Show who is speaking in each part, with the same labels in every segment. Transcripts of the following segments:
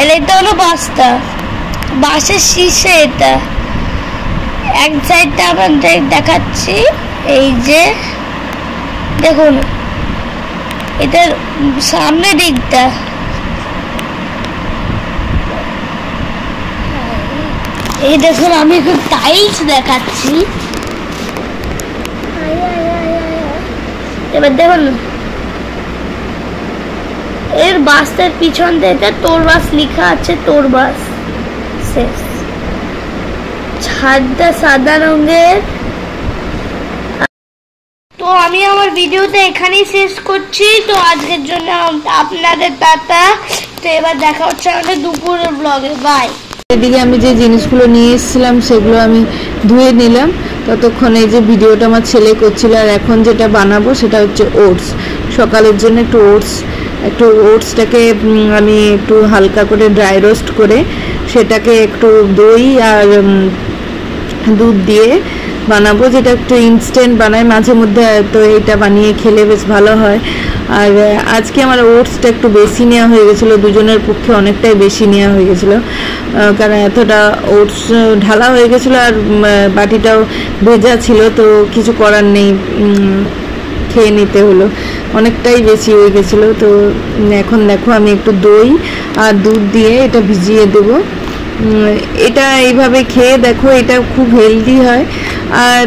Speaker 1: এটা হলো বাসটা, বাসের শীর্ষে এটা। এক সাইডটা আপনাদের দেখাচ্ছি, এই যে দেখুন এটার সামনে দিকটা, এই দেখুন আমি একটু টাইলস দেখাচ্ছি। এবার দেখুন এর বাসের পিছন থেকে তোর বাস লেখা আছে, তোর বাস শেষ। ছাদটা সাদা রঙের। তো আমি আমার ভিডিওটা এখানেই শেষ করছি। তো আজকের জন্য আপনাদের টাটা। তো এবার দেখা হচ্ছে আমাদের দুপুরের ব্লগে। বাই।
Speaker 2: এদিকে আমি যে জিনিসগুলো নিয়ে এসেছিলাম সেগুলো আমি ধুয়ে নিলাম, ততক্ষণ এই যে ভিডিওটা আমার ছেলে করছিল। আর এখন যেটা বানাবো সেটা হচ্ছে ওটস। সকালের জন্য একটু ওটসটাকে আমি একটু হালকা করে ড্রাই রোস্ট করে সেটাকে একটু দই আর দুধ দিয়ে বানাবো, যেটা একটু ইনস্ট্যান্ট বানাই মাঝে মধ্যে, তো এইটা বানিয়ে খেলে বেশ ভালো হয়। আর আজকে আমার ওটসটা একটু বেশি নেওয়া হয়ে গেছিলো, দুজনের পক্ষে অনেকটাই বেশি নেওয়া হয়ে গেছিলো, কারণ এতটা ওটস ঢালা হয়ে গেছিলো আর বাটিটাও ভেজা ছিল, তো কিছু করার নেই, খেয়ে নিতে হলো, অনেকটাই বেশি হয়ে গেছিলো। তো এখন দেখো আমি একটু দই আর দুধ দিয়ে এটা ভিজিয়ে দেবো। এটা এইভাবে খেয়ে দেখো, এটা খুব হেলদি হয় আর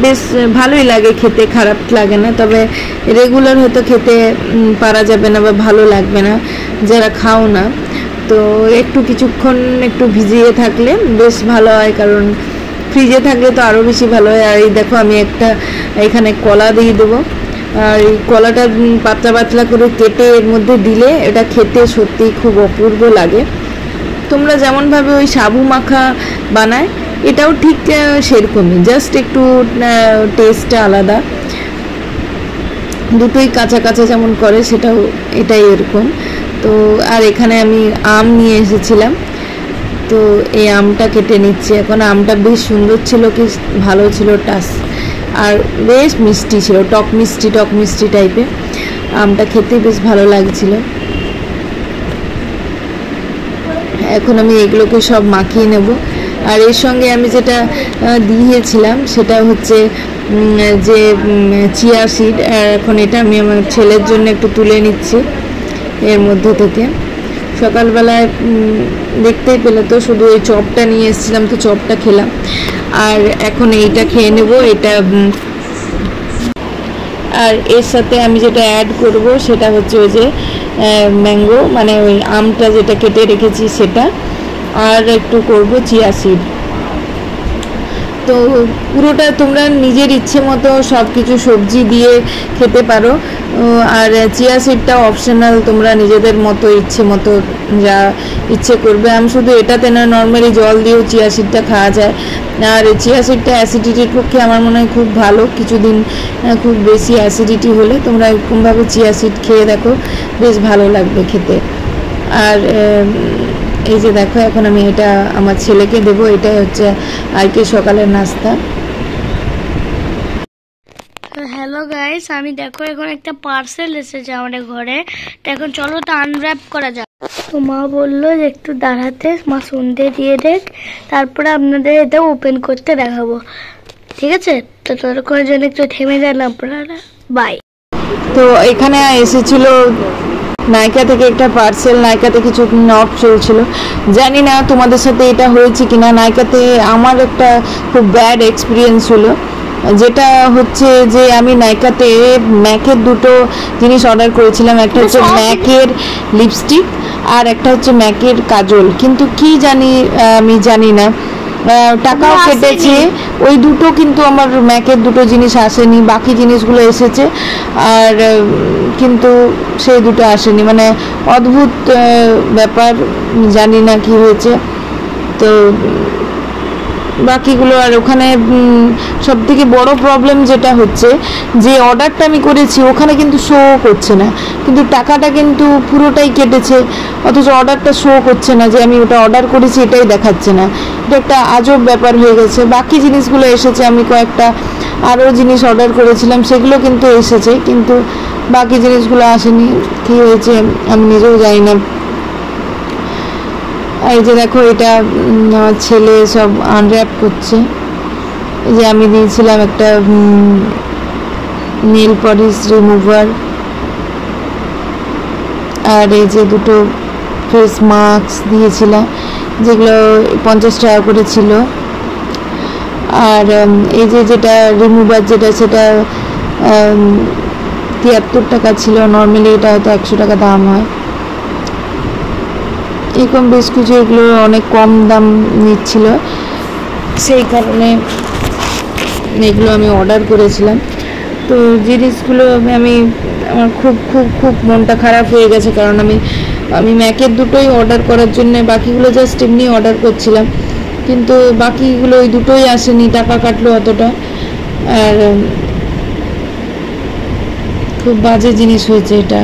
Speaker 2: বেশ ভালোই লাগে খেতে, খারাপ লাগে না। তবে রেগুলার হয়তো খেতে পারা যাবে না বা ভালো লাগবে না যারা খাও না, তো একটু কিছুক্ষণ একটু ভিজিয়ে থাকলে বেশ ভালো হয়, কারণ ফ্রিজে থাকলে তো আরও বেশি ভালো হয়। আর এই দেখো আমি একটা এখানে কলা দিয়ে দেবো, আর এই কলাটা পাতলা পাতলা করে কেটে এর মধ্যে দিলে এটা খেতে সত্যিই খুব অপূর্ব লাগে। তোমরা যেমনভাবে ওই সাবু মাখা বানায় এটাও ঠিক সেরকমই, জাস্ট একটু টেস্টটা আলাদা, দুটোই কাঁচা কাঁচা যেমন করে সেটাও এটাই এরকম। তো আর এখানে আমি আম নিয়ে এসেছিলাম, তো এই আমটা কেটে নিচ্ছি এখন। আমটা বেশ সুন্দর ছিল, কি ভালো ছিল টাস, আর বেশ মিষ্টি ছিল, টক মিষ্টি টাইপের আমটা, খেতে বেশ ভালো লাগছিল। এখন আমি এগুলোকে সব মাখিয়ে নেব। আর এর সঙ্গে আমি যেটা দিয়েছিলাম সেটা হচ্ছে যে চিয়া সিড, এখন এটা আমি আমার ছেলের জন্য একটু তুলে নিচ্ছি এর মধ্যে থেকে। সকালবেলায় দেখতেই পেলে তো, শুধু ওই চপটা নিয়ে এসেছিলাম, তো চপটা খেলাম, আর এখন এইটা খেয়ে নেব এটা। আর এর সাথে আমি যেটা অ্যাড করব সেটা হচ্ছে ওই যে ম্যাঙ্গো, মানে ওই আমটা যেটা কেটে রেখেছি সেটা, আর একটু করব চিয়া সিড। তো পুরোটা তোমরা নিজের ইচ্ছে মতো সব কিছু সবজি দিয়ে খেতে পারো, আর চিয়া সিডটা অপশনাল, তোমরা নিজেদের মতো ইচ্ছে মতো যা ইচ্ছে করবে। আমি শুধু এটাতে না, নর্মালি জল দিয়েও চিয়া সিডটা খাওয়া যায়। আর চিয়া সিডটা অ্যাসিডিটির পক্ষে আমার মনে হয় খুব ভালো, কিছুদিন খুব বেশি অ্যাসিডিটি হলে তোমরা এরকমভাবে চিয়া সিড খেয়ে দেখো, বেশ ভালো লাগবে খেতে। আর এই যে দেখো এখন আমি এটা আমার ছেলেকে দেবো, এটাই হচ্ছে আজকে সকালের নাস্তা।
Speaker 1: হ্যালো গাইস, আমি দেখো এখন একটা পার্সেল এসেছে আমাদের ঘরে, তো এখন চলো তো আনর্যাপ করা যাক। তো মা বললো যে একটু দাঁড়াতে, মা সন্ধে দিয়ে দেখ, তারপরে আপনাদের এটা ওপেন করতে দেখাবো, ঠিক আছে? তো ততক্ষণের জন্য একটু থেমে যান আপনারা, বাই।
Speaker 2: তো এখানে এসেছিল নাইকা থেকে একটা পার্সেল, নাইকাতে কিছু অফ চলছিল, জানি না তোমাদের সাথে এটা হয়েছে কিনা। নাইকাতে আমার একটা খুব ব্যাড এক্সপিরিয়েন্স হলো, যেটা হচ্ছে যে আমি নাইকাতে ম্যাকের দুটো জিনিস অর্ডার করেছিলাম, একটা হচ্ছে ম্যাকের লিপস্টিক আর একটা হচ্ছে ম্যাকের কাজল, কিন্তু কি জানি আমি জানি না, টাকাও কেটেছে ওই দুটো, কিন্তু আমার ম্যাকের দুটো জিনিস আসেনি, বাকি জিনিসগুলো এসেছে, আর কিন্তু সেই দুটো আসেনি, মানে অদ্ভুত ব্যাপার, জানি না কি হয়েছে। তো বাকিগুলো, আর ওখানে সব থেকে বড় প্রবলেম যেটা হচ্ছে যে অর্ডারটা আমি করেছি ওখানে কিন্তু শো করছে না, কিন্তু টাকাটা কিন্তু পুরোটাই কেটেছে, অথচ অর্ডারটা শো করছে না যে আমি ওটা অর্ডার করেছি, এটাই দেখাচ্ছে না। এটা একটা আজব ব্যাপার হয়ে গেছে। বাকি জিনিসগুলো এসেছে, আমি কয়েকটা আরও জিনিস অর্ডার করেছিলাম সেগুলো কিন্তু এসেছে, কিন্তু বাকি জিনিসগুলো আসেনি, কী হয়েছে আমি নিজেও জানি না। আর এই যে দেখো এটা আমার ছেলে সব আনর্যাপ করছে। এই যে আমি দিয়েছিলাম একটা নেল পলিশ রিমুভার, আর এই যে দুটো ফেস মাস্ক দিয়েছিলাম যেগুলো 50 টাকা করে ছিল। আর এই যে যেটা রিমুভার যেটা সেটা 73 টাকা ছিল, নর্মালি এটা হয়তো 100 টাকা দাম হয়। এরকম বেশ কিছু এগুলো অনেক কম দাম নিচ্ছিল, সেই কারণে এগুলো আমি অর্ডার করেছিলাম। তো জিনিসগুলো আমি আমার খুব খুব খুব মনটা খারাপ হয়ে গেছে, কারণ আমি ম্যাকের দুটোই অর্ডার করার জন্য বাকিগুলো জাস্ট এমনি অর্ডার করছিলাম, কিন্তু বাকিগুলো ওই দুটোই আসেনি, টাকা কাটলো অতটা। আর খুব বাজে জিনিস হয়েছে এটা।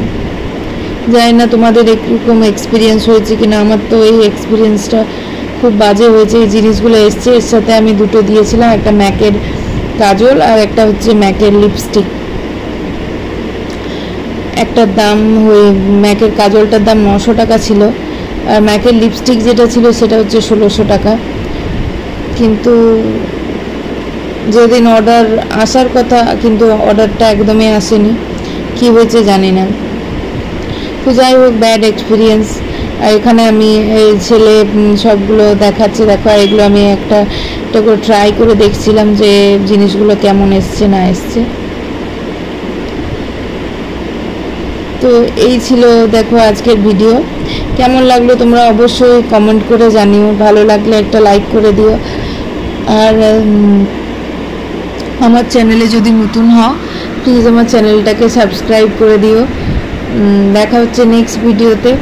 Speaker 2: জানি না তোমাদের এরকম এক্সপিরিয়েন্স হয়েছে কিনা, আমার তো এই এক্সপিরিয়েন্সটা খুব বাজে হয়েছে। এই জিনিসগুলো এসছে, এর সাথে আমি দুটো দিয়েছিলাম, একটা ম্যাকের কাজল আর একটা হচ্ছে ম্যাকের লিপস্টিক। একটার দাম ম্যাকের কাজলটার দাম 900 টাকা ছিল, আর ম্যাকের লিপস্টিক যেটা ছিল সেটা হচ্ছে 1600 টাকা। কিন্তু যেদিন অর্ডার আসার কথা, কিন্তু অর্ডারটা একদমই আসেনি, কি হয়েছে জানি না। তো যাই হোক, ব্যাড এক্সপিরিয়েন্স। আর এখানে আমি এই ছেলে সবগুলো দেখাচ্ছে, দেখো আর এগুলো আমি একটা করে ট্রাই করে দেখছিলাম যে জিনিসগুলো কেমন এসছে না এসছে। তো এই ছিল দেখো আজকের ভিডিও। কেমন লাগলো তোমরা অবশ্যই কমেন্ট করে জানিও, ভালো লাগলে একটা লাইক করে দিও। আর আমার চ্যানেলে যদি নতুন হও প্লিজ আমার চ্যানেলটাকে সাবস্ক্রাইব করে দিও। দেখা হচ্ছে নেক্সট ভিডিওতে।